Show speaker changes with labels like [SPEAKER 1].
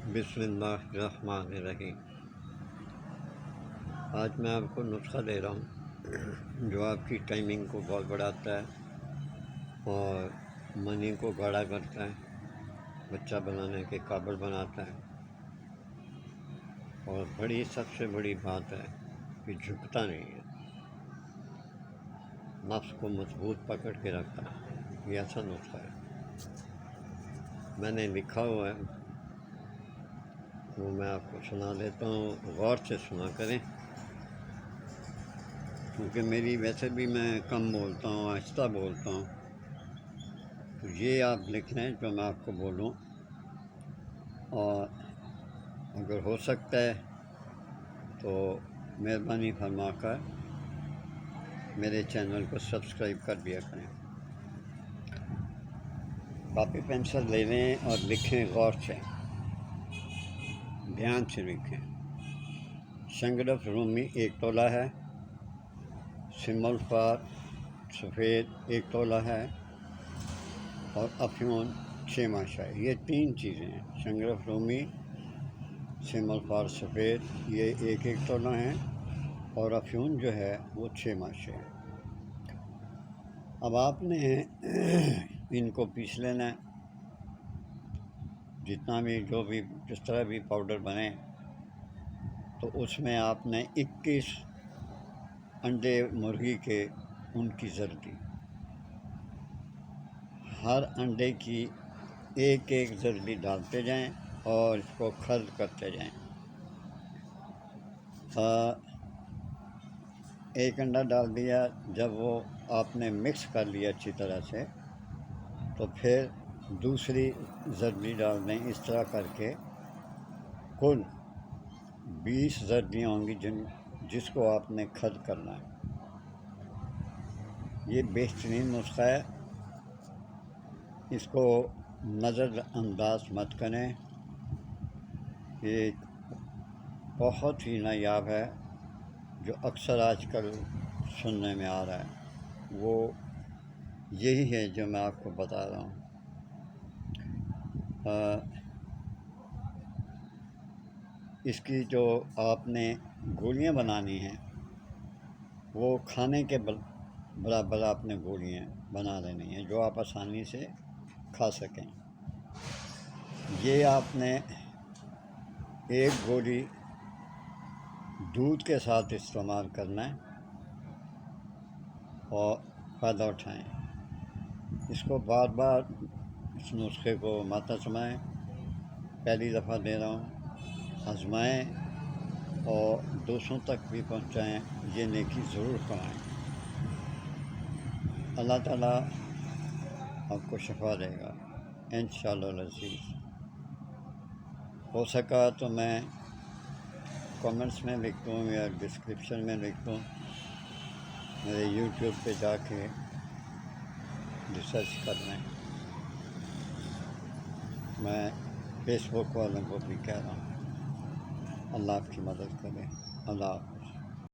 [SPEAKER 1] بسم اللہ الرحمن الرحیم۔ آج میں آپ کو نسخہ دے رہا ہوں جو آپ کی ٹائمنگ کو بہت بڑھاتا ہے اور منی کو گاڑھا کرتا ہے، بچہ بنانے کے قابل بناتا ہے، اور سب سے بڑی بات ہے کہ جھکتا نہیں ہے، نفس کو مضبوط پکڑ کے رکھتا ہے۔ یہ ایسا نسخہ ہے، میں نے لکھا ہوا ہے، وہ میں آپ کو سنا دیتا ہوں، غور سے سنا کریں، کیونکہ میری ویسے بھی میں کم بولتا ہوں، آہستہ بولتا ہوں، تو یہ آپ لکھ لیں جو میں آپ کو بولوں، اور اگر ہو سکتا ہے تو مہربانی فرما کر میرے چینل کو سبسکرائب کر دیا کریں۔ کاپی پینسل لے لیں اور لکھیں، غور سے، دھیان سے لکھیں۔ شنگرف رومی 1 تولہ ہے، سمل فار سفید 1 تولہ ہے، اور افیون 6 ماشا ہے۔ یہ 3 چیزیں ہیں، شنگرف رومی، سمل فار سفید، یہ 1 تولہ ہیں، اور افیون جو ہے وہ 6 ماشے ہیں۔ اب آپ نے ان کو پیس لینا ہے، جتنا بھی جو بھی جس طرح بھی پاؤڈر بنے، تو اس میں آپ نے 21 انڈے مرغی کے، ان کی زردی، ہر انڈے کی ایک زردی ڈالتے جائیں اور اس کو خلط کرتے جائیں۔ ایک انڈا ڈال دیا، جب وہ آپ نے مکس کر لیا اچھی طرح سے، تو پھر دوسری زردی ڈال دیں، اس طرح کر کے کل 20 زردیاں ہوں گی جس کو آپ نے خلط کرنا ہے۔ یہ بہترین نسخہ ہے، اس کو نظر انداز مت کریں، یہ بہت ہی نایاب ہے۔ جو اکثر آج کل سننے میں آ رہا ہے وہ یہی ہے جو میں آپ کو بتا رہا ہوں۔ اس کی جو آپ نے گولیاں بنانی ہیں، وہ کھانے کے برابر آپ نے گولیاں بنا لینی ہیں جو آپ آسانی سے کھا سکیں۔ یہ آپ نے 1 گولی دودھ کے ساتھ استعمال کرنا ہے اور فائدہ اٹھائیں۔ اس کو بار بار اس نسخے کو مت آزمائیں، پہلی دفعہ دے رہا ہوں، آزمائیں اور دوسروں تک بھی پہنچائیں، یہ نیکی ضرور کمائیں۔ اللہ تعالیٰ آپ کو شفا دے گا انشاءاللہ العزیز۔ ہو سکا تو میں کامنٹس میں لکھ دوں یا ڈسکرپشن میں لکھ دوں، میرے یوٹیوب پہ جا کے ریسرچ کر لیں۔ میں فیس بک والوں کو بھی کہہ رہا ہوں، اللہ آپ کی مدد کرے۔ اللہ حافظ۔